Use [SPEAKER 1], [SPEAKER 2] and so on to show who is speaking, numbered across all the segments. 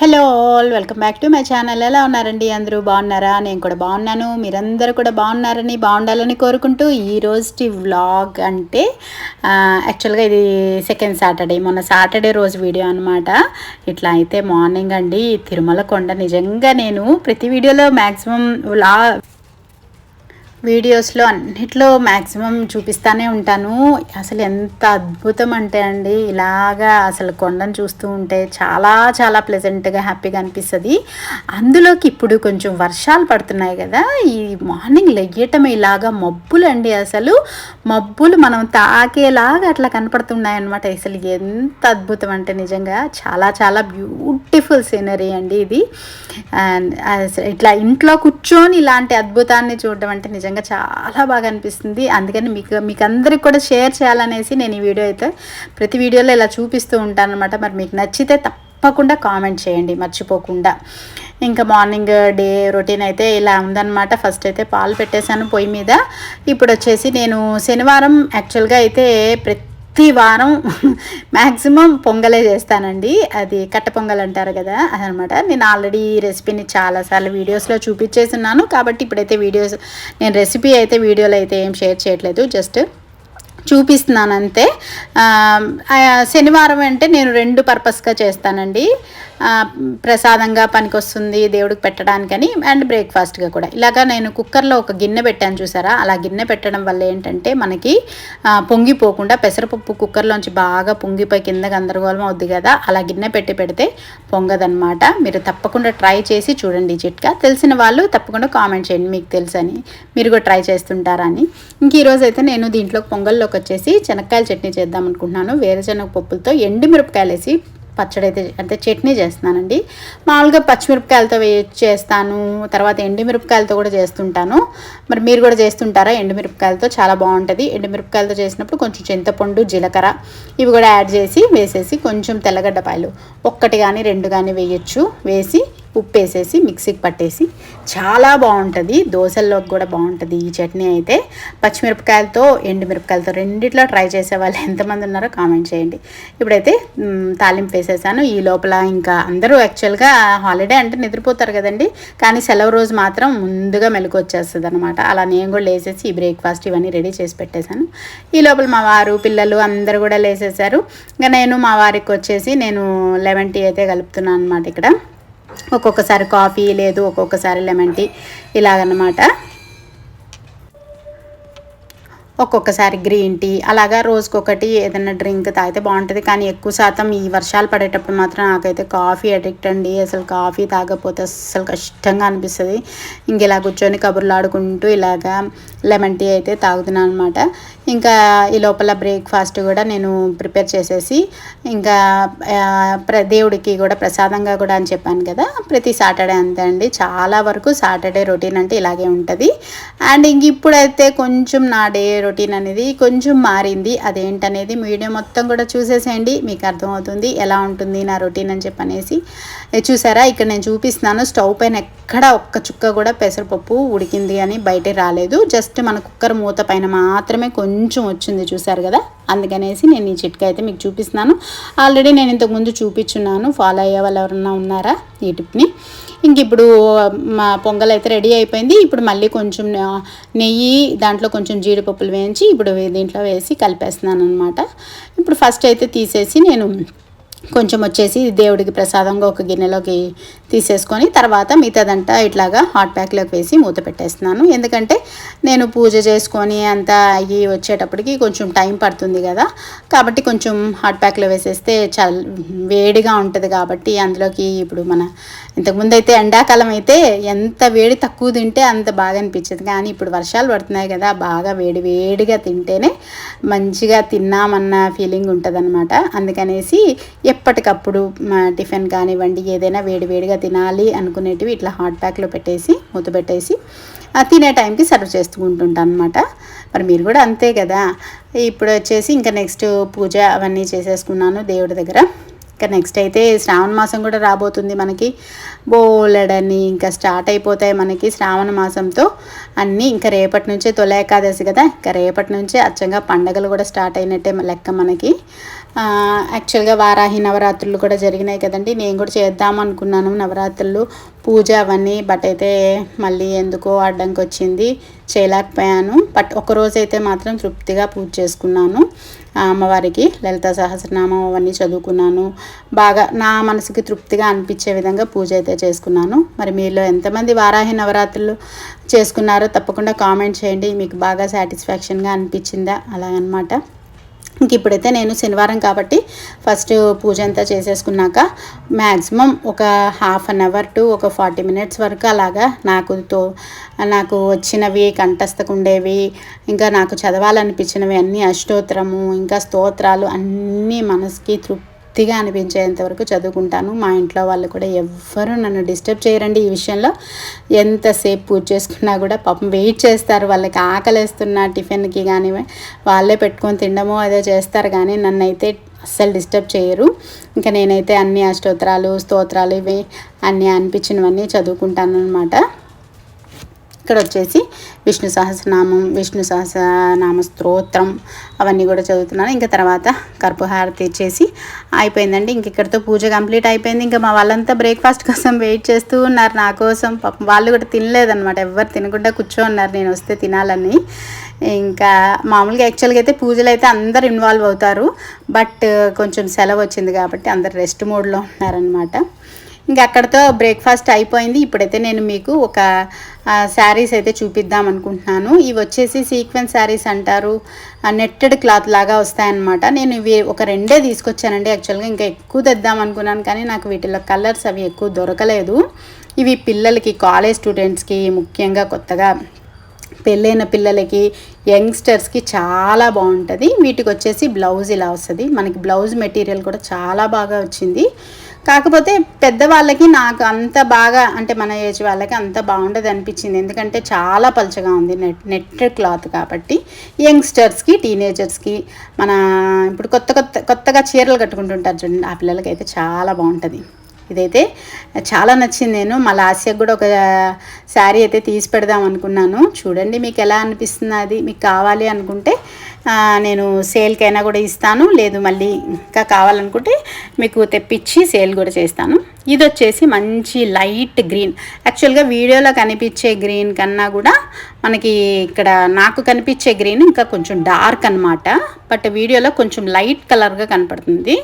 [SPEAKER 1] Hello all, welcome back to my channel. ఎలా ఉన్నారండి? అందరూ బాగున్నారా? నేను కూడా బాగున్నాను. మీరందరూ కూడా బాగున్నారని, బాగుండాలని కోరుకుంటూ ఈరోజు వ్లాగ్ అంటే యాక్చువల్గా ఇది సెకండ్ సాటర్డే, మొన్న సాటర్డే రోజు వీడియో అనమాట. ఇట్లా అయితే మార్నింగ్ అండి తిరుమల కొండ. నిజంగా నేను ప్రతి వీడియోలో మ్యాక్సిమం వీడియోస్లో అన్నిట్లో మ్యాక్సిమం చూపిస్తూనే ఉంటాను. అసలు ఎంత అద్భుతం అంటే అండి, ఇలాగా అసలు కొండను చూస్తూ ఉంటే చాలా చాలా ప్లెజెంట్గా హ్యాపీగా అనిపిస్తుంది. అందులోకి ఇప్పుడు కొంచెం వర్షాలు పడుతున్నాయి కదా, ఈ మార్నింగ్ లెయ్యటం ఇలాగా మబ్బులు అండి, అసలు మబ్బులు మనం తాకేలాగా అట్లా కనపడుతున్నాయి అనమాట. అసలు ఎంత అద్భుతం అంటే నిజంగా చాలా చాలా బ్యూటిఫుల్ సీనరీ అండి ఇది. అండ్ ఇట్లా ఇంట్లో కూర్చొని ఇలాంటి అద్భుతాన్ని చూడడం అంటే నిజంగా చాలా బాగా అనిపిస్తుంది. అందుకని మీకు అందరికి కూడా షేర్ చేయాలనేసి నేను ఈ వీడియో అయితే ప్రతి వీడియోలో ఇలా చూపిస్తూ ఉంటాను అనమాట. మరి మీకు నచ్చితే తప్పకుండా కామెంట్ చేయండి మర్చిపోకుండా. ఇంకా మార్నింగ్ డే రొటీన్ అయితే ఇలా ఉందన్నమాట. ఫస్ట్ అయితే పాలు పెట్టేశాను పొయ్యి మీద. ఇప్పుడు వచ్చేసి నేను శనివారం యాక్చువల్గా అయితే ప్రతి వారం మ్యాక్సిమం పొంగలే చేస్తానండి. అది కట్ట పొంగల్ అంటారు కదా, అదనమాట. నేను ఆల్రెడీ ఈ రెసిపీని చాలాసార్లు వీడియోస్లో చూపించేస్తున్నాను కాబట్టి ఇప్పుడైతే నేను రెసిపీ అయితే వీడియోలో అయితే ఏం షేర్ చేయట్లేదు, జస్ట్ చూపిస్తున్నాను అంతే. శనివారం అంటే నేను 2 పర్పస్గా చేస్తానండి. ప్రసాదంగా పనికొస్తుంది దేవుడికి పెట్టడానికని, అండ్ బ్రేక్ఫాస్ట్గా కూడా. ఇలాగా నేను కుక్కర్లో ఒక గిన్నె పెట్టాను చూసారా, అలా గిన్నె పెట్టడం వల్ల ఏంటంటే మనకి పొంగిపోకుండా, పెసరపప్పు కుక్కర్లోంచి బాగా పొంగిపోయి కింద గందరగోళం అవుద్ది కదా, అలా గిన్నె పెడితే పొంగదనమాట. మీరు తప్పకుండా ట్రై చేసి చూడండి. చిట్కా తెలిసిన వాళ్ళు తప్పకుండా కామెంట్ చేయండి మీకు తెలుసని, మీరు కూడా ట్రై చేస్తుంటారని. ఇంక ఈరోజు అయితే నేను దీంట్లో పొంగల్లోకి వచ్చేసి శనక్కాయల చట్నీ చేద్దాం అనుకుంటున్నాను. వేరుశనగ పప్పులతో ఎండుమిరపకాయలు వేసి పచ్చడి అయితే అంటే చట్నీ చేస్తున్నానండి. మామూలుగా పచ్చిమిరపకాయలతో చేస్తాను, తర్వాత ఎండుమిరపకాయలతో కూడా చేస్తుంటాను. మరి మీరు కూడా చేస్తుంటారా? ఎండుమిరపకాయలతో చాలా బాగుంటుంది. ఎండుమిరపకాయలతో చేసినప్పుడు కొంచెం చింతపండు, జీలకర్ర ఇవి కూడా యాడ్ చేసి వేసేసి కొంచెం తెల్లగడ్డపాయలు 1 కానీ 2 కానీ వేయచ్చు, వేసి ఉప్పు వేసేసి మిక్సీకి పట్టేసి చాలా బాగుంటుంది. దోశల్లోకి కూడా బాగుంటుంది ఈ చట్నీ అయితే. పచ్చిమిరపకాయలతో ఎండుమిరపకాయలతో రెండిట్లో ట్రై చేసే వాళ్ళు ఎంతమంది ఉన్నారో కామెంట్ చేయండి. ఇప్పుడైతే తాలింపు వేసేసాను. ఈ లోపల ఇంకా అందరూ యాక్చువల్గా హాలిడే అంటే నిద్రపోతారు కదండి, కానీ సెలవు రోజు మాత్రం ముందుగా మెలకు వచ్చేస్తుంది అనమాట. అలా నేను కూడా లేసేసి ఈ బ్రేక్ఫాస్ట్ ఇవన్నీ రెడీ చేసి పెట్టేశాను. ఈ లోపల మా వారు పిల్లలు అందరూ కూడా లేసేసారు. ఇంకా నేను మా వారికి వచ్చేసి నేను లెమన్ టీ అయితే కలుపుతున్నాను అనమాట. ఇక్కడ ఒక్కొక్కసారి కాఫీ, లేదు ఒక్కొక్కసారి లెమన్ టీ ఇలాగన్నమాట. ఒక్కొక్కసారి గ్రీన్ టీ, అలాగా రోజుకొకటి ఏదైనా డ్రింక్ తాగితే బాగుంటుంది. కానీ ఎక్కువ శాతం ఈ వర్షాలు పడేటప్పుడు మాత్రం నాకైతే కాఫీ అడిక్ట్ అండి. అసలు కాఫీ తాగకపోతే అస్సలు కష్టంగా అనిపిస్తుంది. ఇంక ఇలా కూర్చొని కబుర్లు ఆడుకుంటూ ఇలాగా లెమన్ టీ అయితే తాగుతున్నాను అనమాట. ఇంకా ఈ లోపల బ్రేక్ఫాస్ట్ కూడా నేను ప్రిపేర్ చేసేసి, ఇంకా దేవుడికి కూడా ప్రసాదంగా కూడా అని చెప్పాను కదా, ప్రతి సాటర్డే అంతే అండి. చాలా వరకు సాటర్డే రొటీన్ అంటే ఇలాగే ఉంటుంది. అండ్ ఇంక ఇప్పుడైతే కొంచెం నా డే రొటీన్ అనేది కొంచెం మారింది. అదేంటనేది వీడియో మొత్తం కూడా చూసేసేయండి, మీకు అర్థమవుతుంది ఎలా ఉంటుంది నా రొటీన్ అని చెప్పనేసి. చూసారా, ఇక్కడ నేను చూపిస్తున్నాను. స్టవ్ పైన ఎక్కడ ఒక్క చుక్క కూడా పెసరపప్పు ఉడికింది అని బయట రాలేదు. జస్ట్ మన కుక్కర్ మూత పైన మాత్రమే కొంచెం వచ్చింది, చూసారు కదా. అందుకనేసి నేను ఈ చిట్కా అయితే మీకు చూపిస్తున్నాను. ఆల్రెడీ నేను ఇంతకుముందు చూపించున్నాను, ఫాలో అయ్యే వాళ్ళు ఎవరన్నా ఉన్నారా ఈ టిప్ని. ఇంక ఇప్పుడు మా పొంగల్ అయితే రెడీ అయిపోయింది. ఇప్పుడు మళ్ళీ కొంచెం నెయ్యి, దాంట్లో కొంచెం జీడిపప్పులు వేయించి ఇప్పుడు దీంట్లో వేసి కలిపేస్తున్నాను అనమాట. ఇప్పుడు ఫస్ట్ అయితే తీసేసి నేను కొంచెం వచ్చేసి దేవుడికి ప్రసాదంగా ఒక గిన్నెలోకి తీసేసుకొని, తర్వాత మిగతాదంతా ఇట్లాగా హాట్ ప్యాక్లోకి వేసి మూత పెట్టేస్తున్నాను. ఎందుకంటే నేను పూజ చేసుకొని అంతా అయ్యి వచ్చేటప్పటికి కొంచెం టైం పడుతుంది కదా, కాబట్టి కొంచెం హాట్ ప్యాక్లో వేసేస్తే వేడిగా ఉంటుంది. కాబట్టి అందులోకి ఇప్పుడు ఇంతకుముందు అయితే ఎండాకాలం అయితే ఎంత వేడి తక్కువ తింటే అంత బాగా అనిపించేది, కానీ ఇప్పుడు వర్షాలు పడుతున్నాయి కదా, బాగా వేడిగా తింటేనే మంచిగా తిన్నామన్న ఫీలింగ్ ఉంటుంది అనమాట. అందుకనేసి ఎప్పటికప్పుడు టిఫిన్ కానివ్వండి, ఏదైనా వేడిగా తినాలి అనుకునేటివి ఇట్లా హాట్ ప్యాక్లో పెట్టేసి మూత పెట్టేసి తినే టైంకి సర్వ్ చేసుకుంటుంటాను అనమాట. మరి మీరు కూడా అంతే కదా. ఇప్పుడు వచ్చేసి ఇంకా నెక్స్ట్ పూజ అవన్నీ చేసేసుకున్నాను దేవుడి దగ్గర. ఇంకా నెక్స్ట్ అయితే శ్రావణ మాసం కూడా రాబోతుంది మనకి. బోలెడని ఇంకా స్టార్ట్ అయిపోతాయి మనకి శ్రావణ మాసంతో అన్నీ. ఇంకా రేపటి నుంచే తొలి ఏకాదశి కదా, ఇంకా రేపటి నుంచే అచ్చంగా పండగలు కూడా స్టార్ట్ అయినట్టే లెక్క మనకి. యాక్చువల్గా వారాహి నవరాత్రులు కూడా జరిగినాయి కదండి. నేను కూడా చేద్దాం అనుకున్నాను నవరాత్రులు పూజ అవన్నీ, బట్ అయితే మళ్ళీ ఎందుకో అడ్డంకి వచ్చింది, చేయలేకపోయాను. బట్ ఒకరోజు అయితే మాత్రం తృప్తిగా పూజ చేసుకున్నాను అమ్మవారికి. లలిత సహస్రనామం అవన్నీ చదువుకున్నాను. బాగా నా మనసుకి తృప్తిగా అనిపించే విధంగా పూజ అయితే చేసుకున్నాను. మరి మీలో ఎంతమంది వారాహి నవరాత్రులు చేసుకున్నారో తప్పకుండా కామెంట్ చేయండి. మీకు బాగా సాటిస్ఫాక్షన్గా అనిపించిందా అలా అన్నమాట. ఇంక ఇప్పుడైతే నేను శనివారం కాబట్టి ఫస్ట్ పూజ అంతా చేసేసుకున్నాక మ్యాక్సిమం ఒక హాఫ్ అన్ అవర్ టు ఒక 40 minutes వరకు అలాగా నాకు వచ్చినవి కంఠస్థకు ఉండేవి, ఇంకా నాకు చదవాలనిపించినవి అన్నీ అష్టోత్తరము ఇంకా స్తోత్రాలు అన్నీ మనసుకి తృప్తిగా అనిపించేంత వరకు చదువుకుంటాను. మా ఇంట్లో వాళ్ళు కూడా ఎవ్వరూ నన్ను డిస్టర్బ్ చేయరండి ఈ విషయంలో. ఎంతసేపు పూజ చేసుకున్నా కూడా పాపం వెయిట్ చేస్తారు, వాళ్ళకి ఆకలేస్తున్న టిఫిన్కి కానీ వాళ్ళే పెట్టుకొని తినడమో అదో చేస్తారు, కానీ నన్ను అయితే అస్సలు డిస్టర్బ్ చేయరు. ఇంకా నేనైతే అన్ని అష్టోత్తరాలు స్తోత్రాలు ఇవి అన్నీ అనిపించినవన్నీ చదువుకుంటాను అనమాట. ఇక్కడ వచ్చేసి విష్ణు సహస్రనామ స్తోత్రం అవన్నీ కూడా చదువుతున్నాను. ఇంకా తర్వాత కర్పూరహారతి ఇచ్చేసి అయిపోయిందండి. ఇంక ఇక్కడితో పూజ కంప్లీట్ అయిపోయింది. ఇంకా మా వాళ్ళంతా బ్రేక్ఫాస్ట్ కోసం వెయిట్ చేస్తూ ఉన్నారు నా కోసం. పాపం వాళ్ళు కూడా తినలేదనమాట, ఎవ్వరు తినకుండా కూర్చోన్నారు నేను వస్తే తినాలని. ఇంకా మామూలుగా యాక్చువల్గా అయితే పూజలు అయితే అందరు ఇన్వాల్వ్ అవుతారు, బట్ కొంచెం సెలవు వచ్చింది కాబట్టి అందరు రెస్ట్ మోడ్లో ఉన్నారనమాట. ఇంకా అక్కడితో బ్రేక్ఫాస్ట్ అయిపోయింది. ఇప్పుడైతే నేను మీకు ఒక శారీస్ అయితే చూపిద్దాం అనుకుంటున్నాను. ఇవి వచ్చేసి సీక్వెన్స్ శారీస్ అంటారు, నెట్టెడ్ క్లాత్ లాగా వస్తాయన్నమాట. నేను ఇవి ఒక 2 తీసుకొచ్చానండి. యాక్చువల్గా ఇంకా ఎక్కువ తెద్దాం అనుకున్నాను, కానీ నాకు వీటిలో కలర్స్ అవి ఎక్కువ దొరకలేదు. ఇవి పిల్లలకి, కాలేజ్ స్టూడెంట్స్కి, ముఖ్యంగా కొత్తగా పెళ్ళైన పిల్లలకి, యంగ్స్టర్స్కి చాలా బాగుంటుంది. వీటికి వచ్చేసి బ్లౌజ్ ఇలా వస్తుంది. మనకి బ్లౌజ్ మెటీరియల్ కూడా చాలా బాగా వచ్చింది. కాకపోతే పెద్దవాళ్ళకి నాకు అంత బాగా, అంటే మన ఏజ్ వాళ్ళకి అంత బాగుండదు అనిపించింది, ఎందుకంటే చాలా పలుచగా ఉంది, నెట్టెడ్ క్లాత్ కాబట్టి. యంగ్స్టర్స్కి, టీనేజర్స్కి, మన ఇప్పుడు కొత్తగా చీరలు కట్టుకుంటుంటారు చూడండి, ఆ పిల్లలకి అయితే చాలా బాగుంటుంది. ఇదైతే చాలా నచ్చింది. నేను మా లాస్యకు కూడా ఒక శారీ అయితే తీసి పెడదాం అనుకున్నాను. చూడండి మీకు ఎలా అనిపిస్తుంది, అది మీకు కావాలి అనుకుంటే నేను సేల్కైనా కూడా ఇస్తాను, లేదు మళ్ళీ ఇంకా కావాలనుకుంటే మీకు తెప్పించి సేల్ కూడా చేస్తాను. ఇది వచ్చేసి మంచి లైట్ గ్రీన్. యాక్చువల్గా వీడియోలో కనిపించే గ్రీన్ కన్నా కూడా మనకి ఇక్కడ నాకు కనిపించే గ్రీన్ ఇంకా కొంచెం డార్క్ అనమాట, బట్ వీడియోలో కొంచెం లైట్ కలర్గా కనపడుతుంది.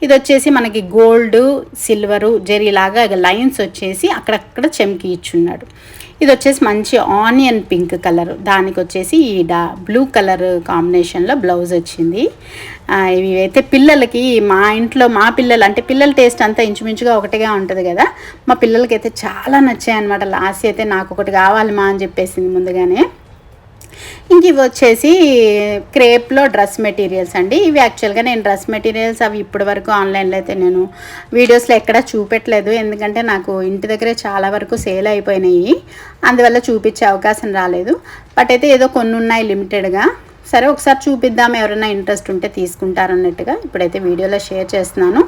[SPEAKER 1] ఇది వచ్చేసి మనకి గోల్డ్, సిల్వరు, జెరీలాగా లైన్స్ వచ్చేసి అక్కడక్కడ చెమ్కి ఇచ్చున్నాడు. ఇది వచ్చేసి మంచి ఆనియన్ పింక్ కలర్, దానికి వచ్చేసి ఈ బ్లూ కలర్ కాంబినేషన్లో బ్లౌజ్ వచ్చింది. ఇవి అయితే పిల్లలకి, మా ఇంట్లో మా పిల్లలు అంటే పిల్లల టేస్ట్ అంతా ఇంచుమించుగా ఒకటిగా ఉంటుంది కదా, మా పిల్లలకి అయితే చాలా నచ్చాయి అనమాట. లాస్ట్ అయితే నాకు ఒకటి కావాలి మా అని చెప్పేసింది ముందుగానే. ఇంక ఇవి వచ్చేసి క్రేప్లో డ్రెస్ మెటీరియల్స్ అండి. ఇవి యాక్చువల్గా నేను డ్రెస్ మెటీరియల్స్ అవి ఇప్పటి వరకు ఆన్లైన్లో అయితే నేను వీడియోస్లో ఎక్కడా చూపెట్టలేదు, ఎందుకంటే నాకు ఇంటి దగ్గరే చాలా వరకు సేల్ అయిపోయినాయి, అందువల్ల చూపించే అవకాశం రాలేదు. బట్ అయితే ఏదో కొన్ని ఉన్నాయి లిమిటెడ్గా. సరే ఒకసారి చూపిద్దాం, ఎవరైనా ఇంట్రెస్ట్ ఉంటే తీసుకుంటారన్నట్టుగా ఇప్పుడైతే వీడియోలో షేర్ చేస్తున్నాను.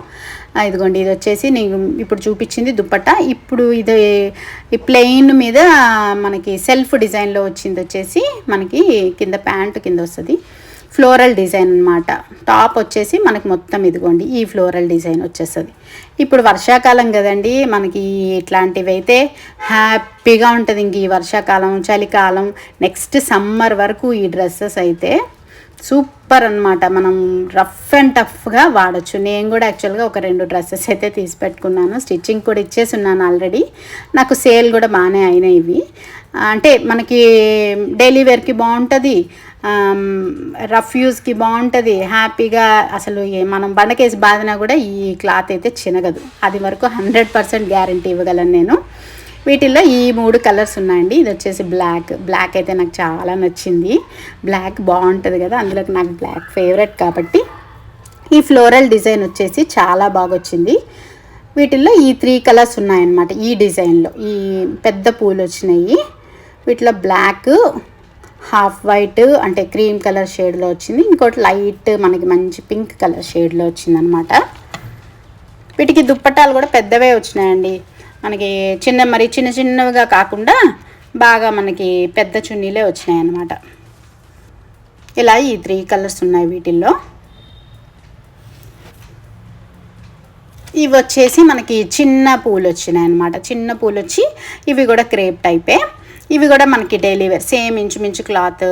[SPEAKER 1] ఇదిగోండి, ఇది వచ్చేసి నేను ఇప్పుడు చూపించింది దుప్పట్టా. ఇప్పుడు ఇది ఈ ప్లెయిన్ మీద మనకి సెల్ఫ్ డిజైన్లో వచ్చింది వచ్చేసి మనకి కింద ప్యాంటు కింద వస్తుంది, ఫ్లోరల్ డిజైన్ అనమాట. టాప్ వచ్చేసి మనకి మొత్తం ఇదిగోండి ఈ ఫ్లోరల్ డిజైన్ వచ్చేస్తుంది. ఇప్పుడు వర్షాకాలం కదండి, మనకి ఇట్లాంటివి అయితే హ్యాపీగా ఉంటుంది. ఇంక ఈ వర్షాకాలం, చలికాలం, నెక్స్ట్ సమ్మర్ వరకు ఈ డ్రెస్సెస్ అయితే సూపర్ అనమాట. మనం రఫ్ అండ్ టఫ్గా వాడచ్చు. నేను కూడా యాక్చువల్గా ఒక 2 డ్రెస్సెస్ అయితే తీసి పెట్టుకున్నాను, స్టిచ్చింగ్ కూడా ఇచ్చేసి ఉన్నాను ఆల్రెడీ. నాకు సేల్ కూడా బాగానే అయినాయి ఇవి. అంటే మనకి డైలీ వేర్కి బాగుంటుంది, రఫ్ యూస్కి బాగుంటుంది, హ్యాపీగా. అసలు మనం బండకేసి బాధినా కూడా ఈ క్లాత్ అయితే చినగదు, అది వరకు 100% గ్యారంటీ ఇవ్వగలను నేను. వీటిల్లో ఈ 3 కలర్స్ ఉన్నాయండి. ఇది వచ్చేసి బ్లాక్ అయితే నాకు చాలా నచ్చింది, బ్లాక్ బాగుంటుంది కదా, అందులోకి నాకు బ్లాక్ ఫేవరెట్ కాబట్టి. ఈ ఫ్లోరల్ డిజైన్ వచ్చేసి చాలా బాగా వచ్చింది. వీటిల్లో ఈ 3 కలర్స్ ఉన్నాయన్నమాట. ఈ డిజైన్లో ఈ పెద్ద పూలు వచ్చినాయి. వీటిలో బ్లాక్, హాఫ్ వైట్ అంటే క్రీమ్ కలర్ షేడ్లో వచ్చింది, ఇంకోటి లైట్ మనకి మంచి పింక్ కలర్ షేడ్లో వచ్చిందనమాట. వీటికి దుప్పట్టాలు కూడా పెద్దవే వచ్చినాయండి మనకి, మరి చిన్న చిన్నవిగా కాకుండా బాగా మనకి పెద్ద చున్నీలే వచ్చినాయి అన్నమాట. ఇలా ఈ 3 కలర్స్ ఉన్నాయి వీటిల్లో. ఇవి వచ్చేసి మనకి చిన్న పూలు వచ్చినాయి అన్నమాట. చిన్న పూలు వచ్చి ఇవి కూడా క్రేప్ టైపే. ఇవి కూడా మనకి డైలీ వేర్ సేమ్ ఇంచుమించు క్లాత్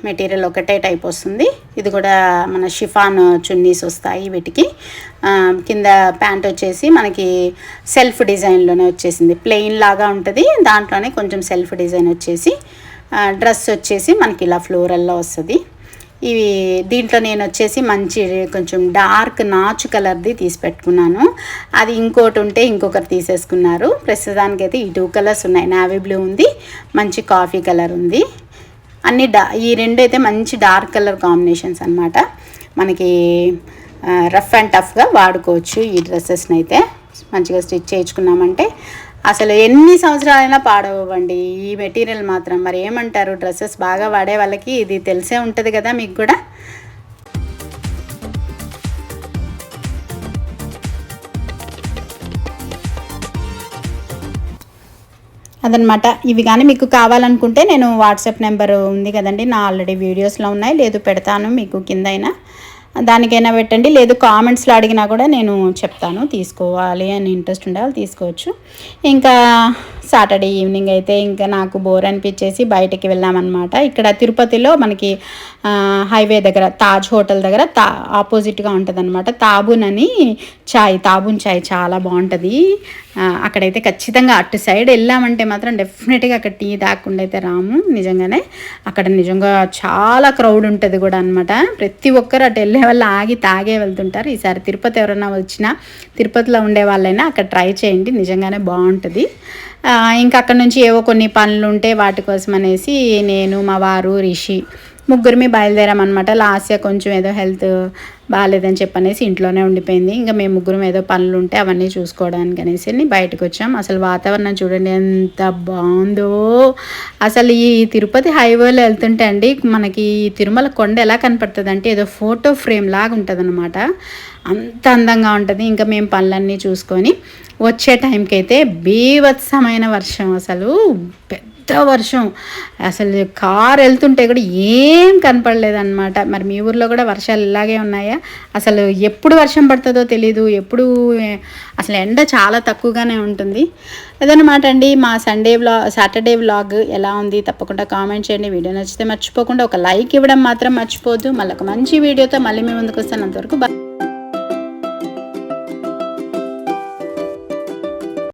[SPEAKER 1] మెటీరియల్ ఒకటే టైప్ వస్తుంది. ఇది కూడా మన షిఫాన్ చున్నీస్ వస్తాయి వీటికి. కింద ప్యాంట్ వచ్చేసి మనకి సెల్ఫ్ డిజైన్లోనే వచ్చేసింది, ప్లెయిన్ లాగా ఉంటుంది, దాంట్లోనే కొంచెం సెల్ఫ్ డిజైన్ వచ్చేసి డ్రెస్ వచ్చేసి మనకి ఇలా ఫ్లోరల్లో వస్తుంది. ఇవి దీంట్లో నేను వచ్చేసి మంచి కొంచెం డార్క్ నాచు కలర్ది తీసి పెట్టుకున్నాను. అది ఇంకోటి ఉంటే ఇంకొకరు తీసేసుకున్నారు. ప్రస్తుతానికైతే ఈ 2 కలర్స్ ఉన్నాయి, నావీ బ్లూ ఉంది, మంచి కాఫీ కలర్ ఉంది. అన్ని ఈ 2 అయితే మంచి డార్క్ కలర్ కాంబినేషన్స్ అన్నమాట. మనకి రఫ్ అండ్ టఫ్గా వాడుకోవచ్చు ఈ డ్రెస్సెస్ని అయితే. మంచిగా స్టిచ్ చేయించుకున్నామంటే అసలు ఎన్ని సంవత్సరాలైనా పాడవండి ఈ మెటీరియల్ మాత్రం. మరి ఏమంటారు, డ్రెస్సెస్ బాగా వాడే వాళ్ళకి ఇది తెలిసే ఉంటుంది కదా మీకు కూడా. అదనమాట. ఇవి కానీ మీకు కావాలనుకుంటే నేను వాట్సాప్ నెంబర్ ఉంది కదండి, నా ఆల్రెడీ వీడియోస్లో ఉన్నాయి, లేదు పెడతాను మీకు కిందైనా, దానికైనా పెట్టండి, లేదు కామెంట్స్లో అడిగినా కూడా నేను చెప్తాను. తీసుకోవాలి అని ఇంట్రెస్ట్ ఉండే వాళ్ళు తీసుకోవచ్చు. ఇంకా సాటర్డే ఈవినింగ్ అయితే ఇంకా నాకు బోర్ అనిపించేసి బయటికి వెళ్ళామన్నమాట. ఇక్కడ తిరుపతిలో మనకి హైవే దగ్గర తాజ్ హోటల్ దగ్గర ఆపోజిట్గా ఉంటుంది అనమాట తాబూన్ అని తాబూన్ చాయ్ చాలా బాగుంటుంది. అక్కడైతే ఖచ్చితంగా అటు సైడ్ వెళ్ళామంటే మాత్రం డెఫినెట్గా అక్కడ టీ తాగకుండా అయితే రాము. నిజంగానే అక్కడ నిజంగా చాలా క్రౌడ్ ఉంటుంది కూడా అనమాట. ప్రతి ఒక్కరు అటు వెళ్ళే వాళ్ళు ఆగి తాగే వెళ్తుంటారు. ఈసారి తిరుపతి ఎవరైనా వచ్చినా, తిరుపతిలో ఉండే వాళ్ళైనా అక్కడ ట్రై చేయండి, నిజంగానే బాగుంటుంది. ఇంకా అక్కడ నుంచి ఏవో కొన్ని పనులు ఉంటే వాటి కోసం అనేసి నేను, మా వారు, రిషి ముగ్గురిమి బయలుదేరామన్నమాట. లాస్ట్గా కొంచెం ఏదో హెల్త్ బాగాలేదని చెప్పనేసి ఇంట్లోనే ఉండిపోయింది. ఇంకా మేము ముగ్గురం ఏదో పనులు ఉంటే అవన్నీ చూసుకోవడానికి అనేసి బయటకు వచ్చాం. అసలు వాతావరణం చూడండి ఎంత బాగుందో. అసలు ఈ తిరుపతి హైవేలో వెళ్తుంటే అండి మనకి తిరుమల కొండ ఎలా కనపడుతుంది అంటే ఏదో ఫోటో ఫ్రేమ్ లాగా ఉంటుంది అనమాట, అంత అందంగా ఉంటుంది. ఇంకా మేము పనులన్నీ చూసుకొని వచ్చే టైంకి అయితే బీభత్సమైన వర్షం, అసలు పెద్ద వర్షం, అసలు కారు వెళ్తుంటే కూడా ఏం కనపడలేదన్నమాట. మరి మీ ఊర్లో కూడా వర్షాలు ఇలాగే ఉన్నాయా? అసలు ఎప్పుడు వర్షం పడుతుందో తెలీదు, అసలు ఎండ చాలా తక్కువగానే ఉంటుంది. అదనమాట అండి మా సాటర్డే వ్లాగ్ ఎలా ఉంది తప్పకుండా కామెంట్ చేయండి. వీడియో నచ్చితే మర్చిపోకుండా ఒక లైక్ ఇవ్వడం మాత్రం మర్చిపోద్దు. మళ్ళీ ఒక మంచి వీడియోతో మళ్ళీ మీ ముందుకు వస్తాను. అంతవరకు